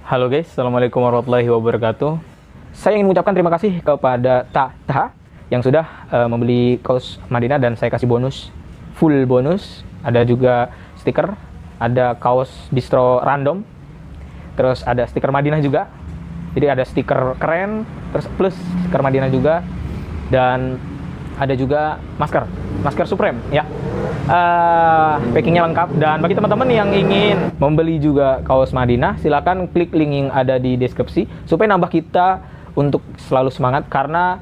Halo guys, Assalamualaikum warahmatullahi wabarakatuh. Saya ingin mengucapkan terima kasih kepada Taha yang sudah membeli kaos Madinah dan saya kasih bonus, full bonus. Ada juga stiker, ada kaos distro random, terus ada stiker Madinah juga. Jadi ada stiker keren, terus plus stiker Madinah juga, dan ada juga masker Supreme ya. Packingnya lengkap. Dan bagi teman-teman yang ingin membeli juga kaos Madinah, silakan klik link yang ada di deskripsi supaya nambah kita untuk selalu semangat, karena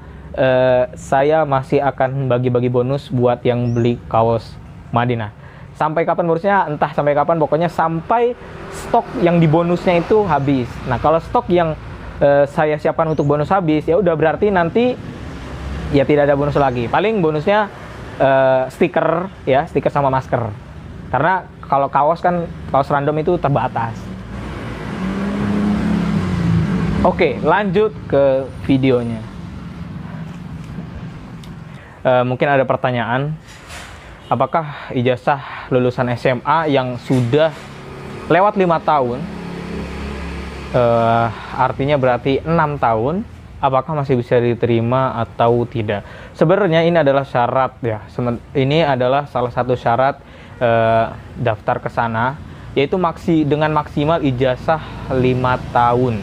saya masih akan bagi-bagi bonus buat yang beli kaos Madinah. Sampai kapan bonusnya? Entah sampai kapan, pokoknya sampai stok yang di bonusnya itu habis. Nah, kalau stok yang saya siapkan untuk bonus habis, ya udah berarti nanti ya tidak ada bonus lagi. Paling bonusnya stiker ya, stiker sama masker. Karena kalau kaos kan, kaos random itu terbatas. Oke, lanjut ke videonya. Mungkin ada pertanyaan, apakah ijazah lulusan SMA yang sudah lewat 5 tahun, artinya berarti 6 tahun, apakah masih bisa diterima atau tidak? Sebenarnya ini adalah syarat ya. Ini adalah salah satu syarat daftar ke sana, yaitu dengan maksimal ijazah 5 tahun.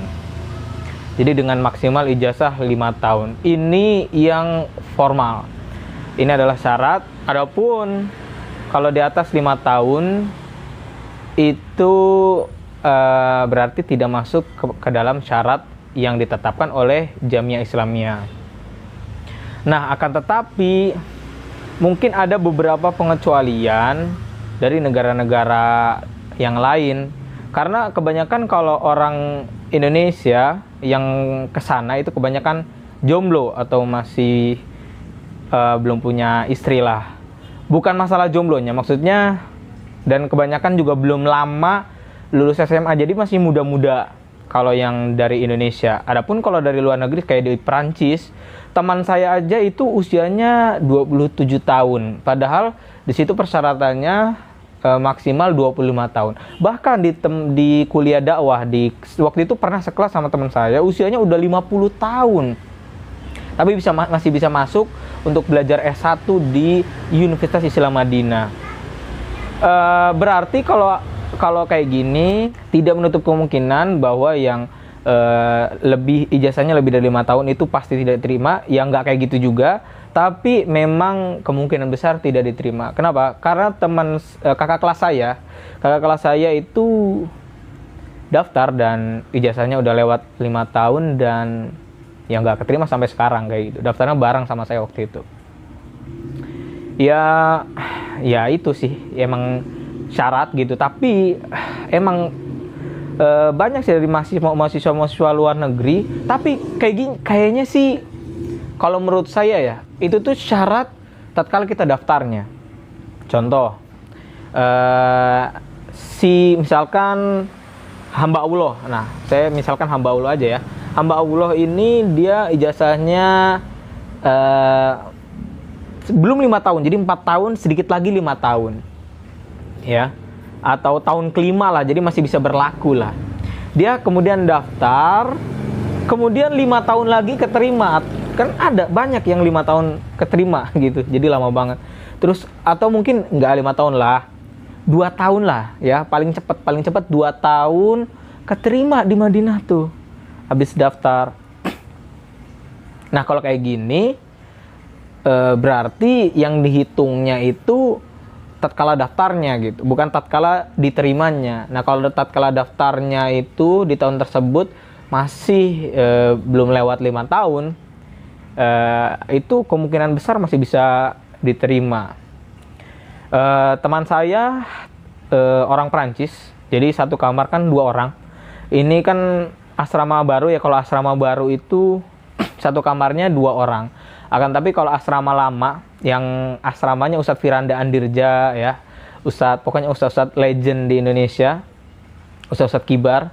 Jadi dengan maksimal ijazah 5 tahun. Ini yang formal. Ini adalah syarat. Adapun kalau di atas 5 tahun itu berarti tidak masuk ke dalam syarat yang ditetapkan oleh Jamiah Islamiyah. Nah, akan tetapi mungkin ada beberapa pengecualian dari negara-negara yang lain, karena kebanyakan kalau orang Indonesia yang kesana itu kebanyakan jomblo atau masih belum punya istri lah. Bukan masalah jomblonya, maksudnya, dan kebanyakan juga belum lama lulus SMA, jadi masih muda-muda kalau yang dari Indonesia. Adapun kalau dari luar negeri kayak di Perancis, teman saya aja itu usianya 27 tahun. Padahal di situ persyaratannya maksimal 25 tahun. Bahkan di kuliah dakwah, waktu itu pernah sekelas sama teman saya, usianya udah 50 tahun. Tapi masih bisa masuk untuk belajar S1 di Universitas Islam Madinah. Berarti kalau kayak gini, tidak menutup kemungkinan bahwa yang ijazahnya lebih dari 5 tahun itu pasti tidak diterima. Ya nggak kayak gitu juga, tapi memang kemungkinan besar tidak diterima. Kenapa? Karena kakak kelas saya itu daftar dan ijazahnya udah lewat 5 tahun dan ya nggak keterima sampai sekarang kayak gitu. Daftarnya bareng sama saya waktu itu. Ya itu sih emang syarat gitu. Tapi emang banyak sih dari mahasiswa luar negeri, tapi kayaknya sih kalau menurut saya ya, itu tuh syarat tatkala kita daftarnya. Contoh, misalkan hamba Allah. Nah, saya misalkan hamba Allah aja ya. Hamba Allah ini dia ijazahnya belum 5 tahun, jadi 4 tahun, sedikit lagi 5 tahun. Ya, atau tahun kelima lah, jadi masih bisa berlaku lah. Dia kemudian daftar, kemudian 5 tahun lagi keterima. Kan ada banyak yang 5 tahun keterima gitu, jadi lama banget. Terus atau mungkin nggak 5 tahun lah, 2 tahun lah ya, paling cepat 2 tahun keterima di Madinah tuh habis daftar. Nah, kalau kayak gini berarti yang dihitungnya itu tatkala daftarnya gitu, bukan tatkala diterimanya. Nah, kalau tatkala daftarnya itu di tahun tersebut masih belum lewat 5 tahun, itu kemungkinan besar masih bisa diterima. Teman saya orang Perancis, jadi satu kamar kan 2 orang. Ini kan asrama baru ya, kalau asrama baru itu satu kamarnya 2 orang. Akan tapi kalau asrama lama, yang asramanya Ustadz Firanda Andirja ya, pokoknya Ustadz legend di Indonesia, Ustadz kibar,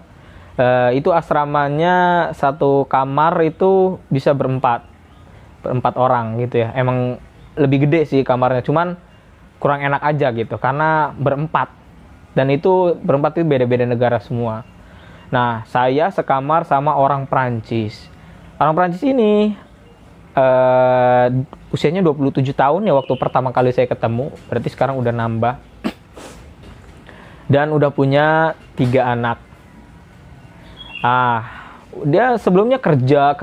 itu asramanya satu kamar itu bisa berempat orang gitu ya. Emang lebih gede sih kamarnya, cuman kurang enak aja gitu karena berempat, dan itu berempat itu beda-beda negara semua. Nah, saya sekamar sama orang Prancis. Orang Prancis ini usianya 27 tahun ya waktu pertama kali saya ketemu. Berarti sekarang udah nambah. Dan udah punya 3 anak. Dia sebelumnya kerja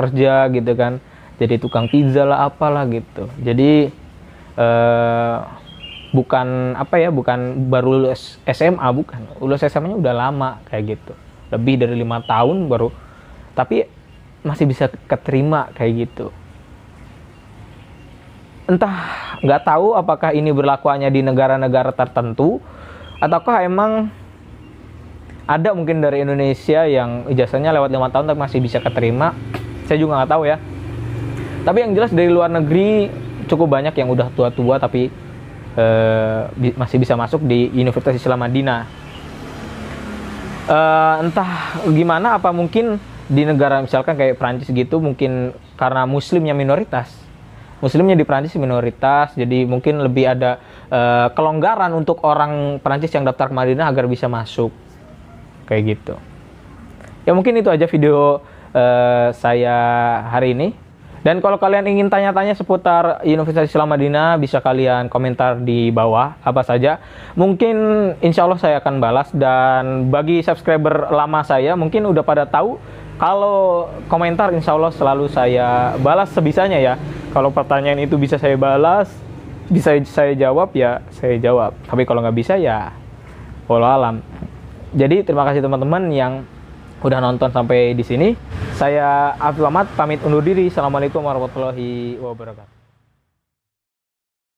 gitu kan. Jadi tukang pizza lah apalah gitu. Jadi bukan baru lulus SMA, bukan. Lulus SMA-nya udah lama kayak gitu. Lebih dari 5 tahun baru. Tapi masih bisa keterima kayak gitu. Entah, nggak tahu apakah ini berlaku hanya di negara-negara tertentu, ataukah emang ada mungkin dari Indonesia yang ijazahnya lewat 5 tahun tapi masih bisa keterima. Saya juga nggak tahu ya. Tapi yang jelas dari luar negeri cukup banyak yang udah tua-tua tapi masih bisa masuk di Universitas Islam Madinah. Entah gimana, apa mungkin di negara misalkan kayak Prancis gitu, mungkin karena muslimnya minoritas. Muslimnya di Prancis minoritas, jadi mungkin lebih ada kelonggaran untuk orang Prancis yang daftar ke Madinah agar bisa masuk. Kayak gitu. Ya mungkin itu aja video saya hari ini. Dan kalau kalian ingin tanya-tanya seputar Universitas Islam Madinah, bisa kalian komentar di bawah apa saja. Mungkin insya Allah saya akan balas. Dan bagi subscriber lama saya mungkin udah pada tahu kalau komentar insya Allah selalu saya balas sebisanya ya. Kalau pertanyaan itu bisa saya balas, bisa saya jawab ya saya jawab. Tapi kalau nggak bisa ya wallahu alam. Jadi terima kasih teman-teman yang udah nonton sampai di sini. Saya Afif Ahmad pamit undur diri. Assalamualaikum warahmatullahi wabarakatuh.